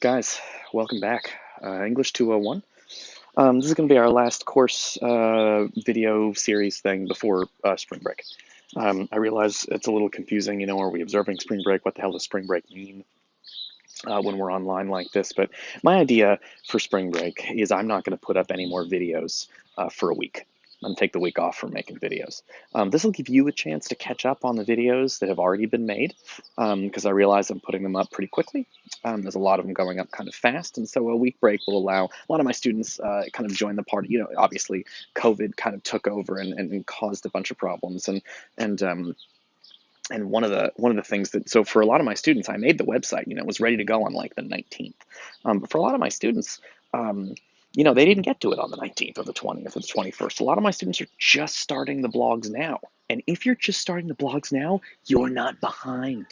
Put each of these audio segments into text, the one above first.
Guys, welcome back. English 201. This is going to be our last course video series thing before spring break. I realize it's a little confusing, are we observing spring break? What the hell does spring break mean when we're online like this? But my idea for spring break is I'm not going to put up any more videos for a week. I'm going to take the week off from making videos. This will give you a chance to catch up on the videos that have already been made, because I realize I'm putting them up pretty quickly. There's a lot of them going up kind of fast, and so a week break will allow a lot of my students kind of join the party. Obviously, COVID kind of took over and caused a bunch of problems, and one of the things that, so for a lot of my students, I made the website, it was ready to go on like the 19th. But for a lot of my students, they didn't get to it on the 19th or the 20th or the 21st. A lot of my students are just starting the blogs now. And if you're just starting the blogs now, you're not behind.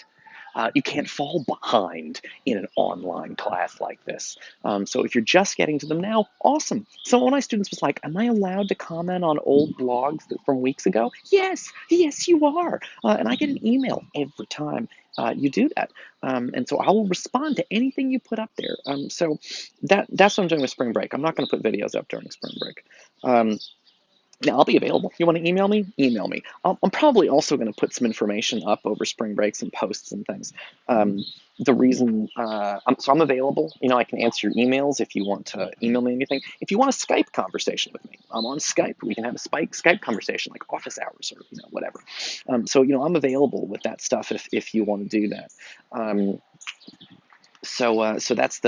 You can't fall behind in an online class like this. So if you're just getting to them now, awesome. So one of my students was like, am I allowed to comment on old blogs from weeks ago? Yes, you are. And I get an email every time you do that. And so I will respond to anything you put up there. So that's what I'm doing with spring break. I'm not going to put videos up during spring break. Now, I'll be available. You want to email me? Email me. I'm probably also going to put some information up over spring breaks and posts and things. The reason, I'm available. I can answer your emails if you want to email me anything. If you want a Skype conversation with me, I'm on Skype. We can have a Skype conversation, like office hours or whatever. I'm available with that stuff if you want to do that. So that's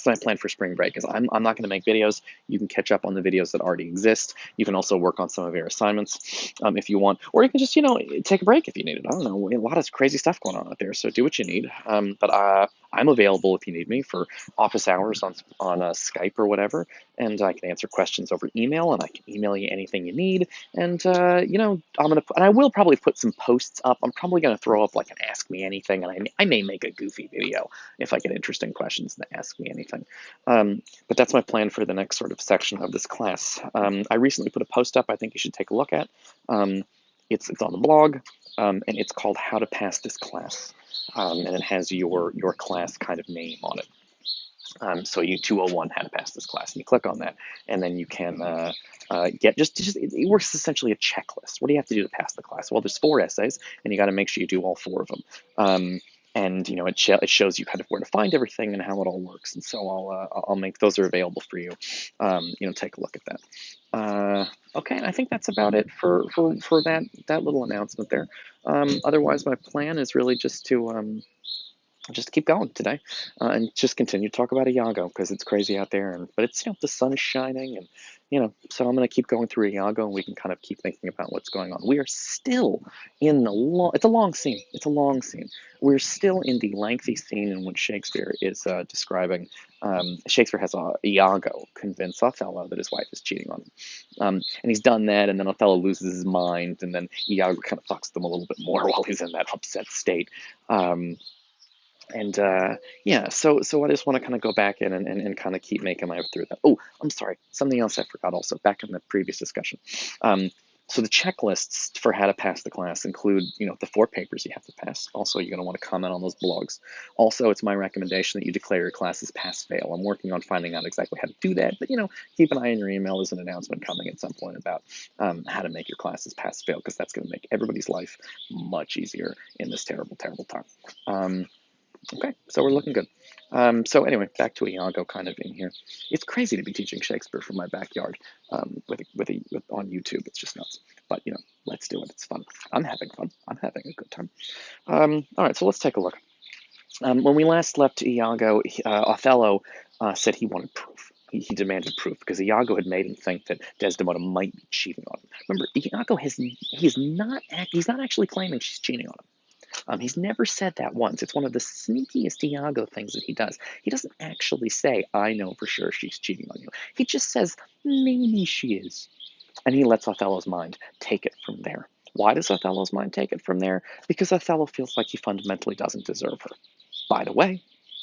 my plan for spring break. Is I'm not going to make videos. You can catch up on the videos that already exist. You can also work on some of your assignments if you want, or you can just take a break if you need it. I don't know, a lot of crazy stuff going on out there. So do what you need. But I'm available if you need me for office hours on Skype or whatever, and I can answer questions over email, and I can email you anything you need. And I will probably put some posts up. I'm probably gonna throw up like an Ask Me Anything, and I may make a goofy video if I get interesting questions and ask me anything. But that's my plan for the next sort of section of this class. I recently put a post up I think you should take a look at. It's on the blog, and it's called How to Pass This Class. And it has your class kind of name on it. So you 201 How to Pass This Class, and you click on that, and then you can get it works essentially a checklist. What do you have to do to pass the class? Well, there's 4 essays, and you got to make sure you do all 4 of them. And it shows you kind of where to find everything and how it all works. And so I'll make those are available for you. Take a look at that. Okay, and I think that's about it for that little announcement there. Otherwise, my plan is really just to keep going today, and just continue to talk about Iago because it's crazy out there. But it's the sun is shining, and so I'm going to keep going through Iago, and we can kind of keep thinking about what's going on. We are still in the long. It's a long scene. It's a long scene. We're still in the lengthy scene in which Shakespeare is describing. Shakespeare has Iago convince Othello that his wife is cheating on him, and he's done that, and then Othello loses his mind, and then Iago kind of fucks them a little bit more while he's in that upset state. So I just want to kind of go back in and kind of keep making my way through that. Oh, I'm sorry. Something else I forgot also back in the previous discussion. So the checklists for how to pass the class include, the 4 papers you have to pass. Also, you're going to want to comment on those blogs. Also, it's my recommendation that you declare your classes pass-fail. I'm working on finding out exactly how to do that, but, keep an eye on your email. There's an announcement coming at some point about how to make your classes pass-fail, because that's going to make everybody's life much easier in this terrible, terrible time. Okay, so we're looking good. So anyway, back to Iago kind of in here. It's crazy to be teaching Shakespeare from my backyard on YouTube. It's just nuts. But, let's do it. It's fun. I'm having fun. I'm having a good time. All right, so let's take a look. When we last left Iago, Othello said he wanted proof. He demanded proof because Iago had made him think that Desdemona might be cheating on him. Remember, Iago he's not actually claiming she's cheating on him. He's never said that once. It's one of the sneakiest Iago things that he does. He doesn't actually say, I know for sure she's cheating on you. He just says, maybe she is. And he lets Othello's mind take it from there. Why does Othello's mind take it from there? Because Othello feels like he fundamentally doesn't deserve her. By the way,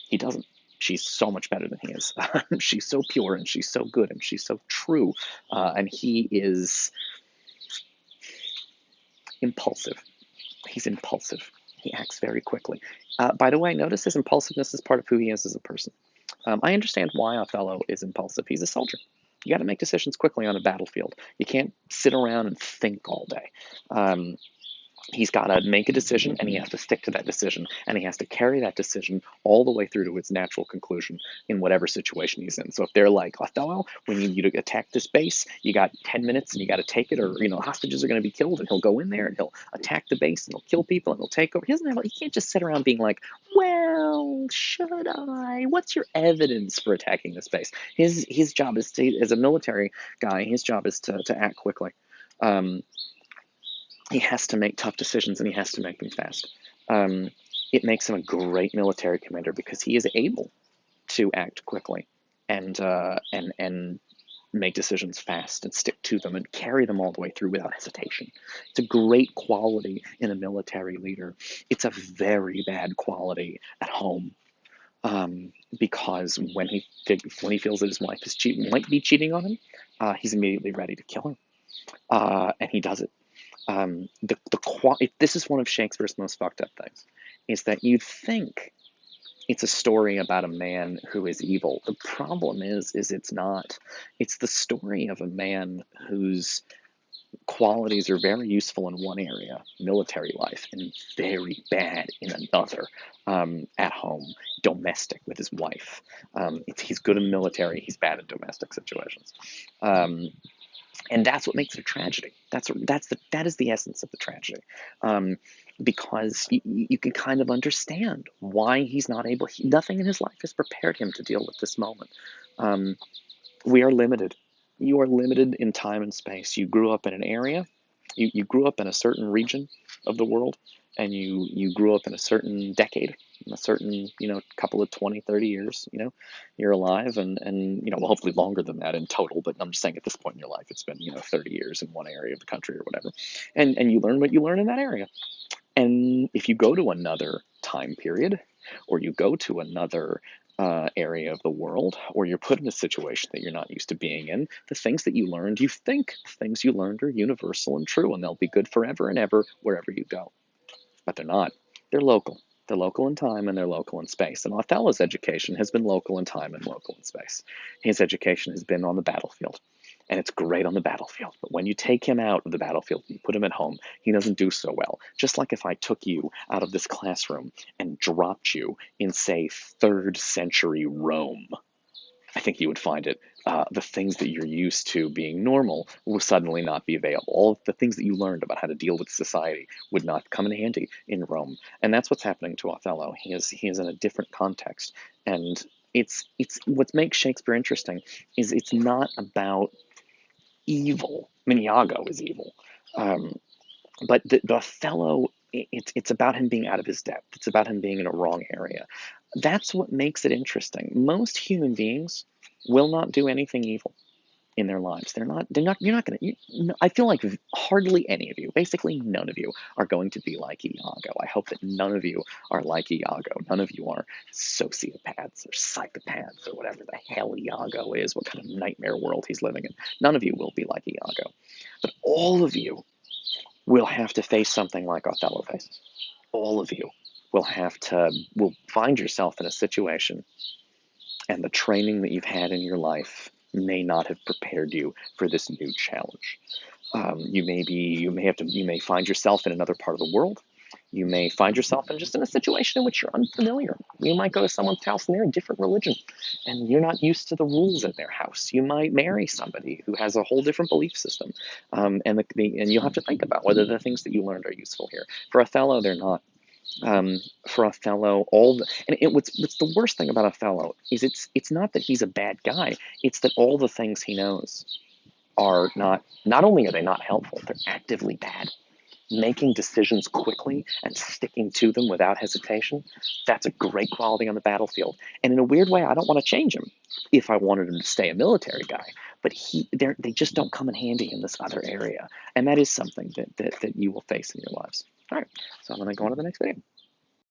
he doesn't. She's so much better than he is. She's so pure, and she's so good, and she's so true. And he is impulsive. He's impulsive. He acts very quickly. By the way, notice his impulsiveness is part of who he is as a person. I understand why Othello is impulsive. He's a soldier. You got to make decisions quickly on a battlefield. You can't sit around and think all day. Um, he's got to make a decision and he has to stick to that decision and he has to carry that decision all the way through to its natural conclusion in whatever situation he's in. So if they're like, Othello, we need you to attack this base, you got 10 minutes and you got to take it, or hostages are going to be killed, and he'll go in there and he'll attack the base and he'll kill people and he'll take over. He can't just sit around being like, well, should I, what's your evidence for attacking this base? His job is to, as a military guy, his job is to act quickly. um, he has to make tough decisions and he has to make them fast. Um, it makes him a great military commander because he is able to act quickly and make decisions fast and stick to them and carry them all the way through without hesitation. It's a great quality in a military leader. It's a very bad quality at home, because when he feels that his wife might be cheating on him, he's immediately ready to kill her, and he does it. This is one of Shakespeare's most fucked up things, is that you'd think it's a story about a man who is evil. The problem is it's not. It's the story of a man whose qualities are very useful in one area, military life, and very bad in another, at home, domestic with his wife. He's good in military, he's bad in domestic situations. And that's what makes it a tragedy. That is the essence of the tragedy, because you can kind of understand why he's not able. Nothing in his life has prepared him to deal with this moment. Um, we are limited. You are limited in time and space. You grew up in an area. You grew up in a certain region of the world, and you grew up in a certain decade, a certain couple of 20, 30 years. You're alive, and well, hopefully longer than that in total, but I'm just saying at this point in your life it's been 30 years in one area of the country or whatever, and you learn what you learn in that area. And if you go to another time period, or you go to another area of the world, or you're put in a situation that you're not used to being in, the things that you learned, you think the things you learned are universal and true, and they'll be good forever and ever wherever you go. But they're not. They're local. They're local in time and they're local in space. And Othello's education has been local in time and local in space. His education has been on the battlefield. And it's great on the battlefield. But when you take him out of the battlefield and you put him at home, he doesn't do so well. Just like if I took you out of this classroom and dropped you in, say, 3rd century Rome, I think you would find it, the things that you're used to being normal will suddenly not be available. All of the things that you learned about how to deal with society would not come in handy in Rome. And that's what's happening to Othello. He is in a different context. And it's what makes Shakespeare interesting is it's not about evil. I mean, Iago is evil. But the Othello, it's about him being out of his depth. It's about him being in a wrong area. That's what makes it interesting. Most human beings will not do anything evil in their lives. You're not going to, I feel like hardly any of you, basically none of you, are going to be like Iago. I hope that none of you are like Iago. None of you are sociopaths or psychopaths or whatever the hell Iago is, what kind of nightmare world he's living in. None of you will be like Iago. But all of you will have to face something like Othello faces. All of you will find yourself in a situation, and the training that you've had in your life may not have prepared you for this new challenge. You may find yourself in another part of the world. You may find yourself in a situation in which you're unfamiliar. You might go to someone's house and they're a different religion, and you're not used to the rules in their house. You might marry somebody who has a whole different belief system, and you'll have to think about whether the things that you learned are useful here. For Othello, they're not. For Othello, what's the worst thing about Othello is it's not that he's a bad guy. It's that all the things he knows are not only are they not helpful, they're actively bad. Making decisions quickly and sticking to them without hesitation, that's a great quality on the battlefield. And in a weird way, I don't want to change him if I wanted him to stay a military guy. But they just don't come in handy in this other area. And that is something that you will face in your lives. All right, so I'm going to go on to the next video.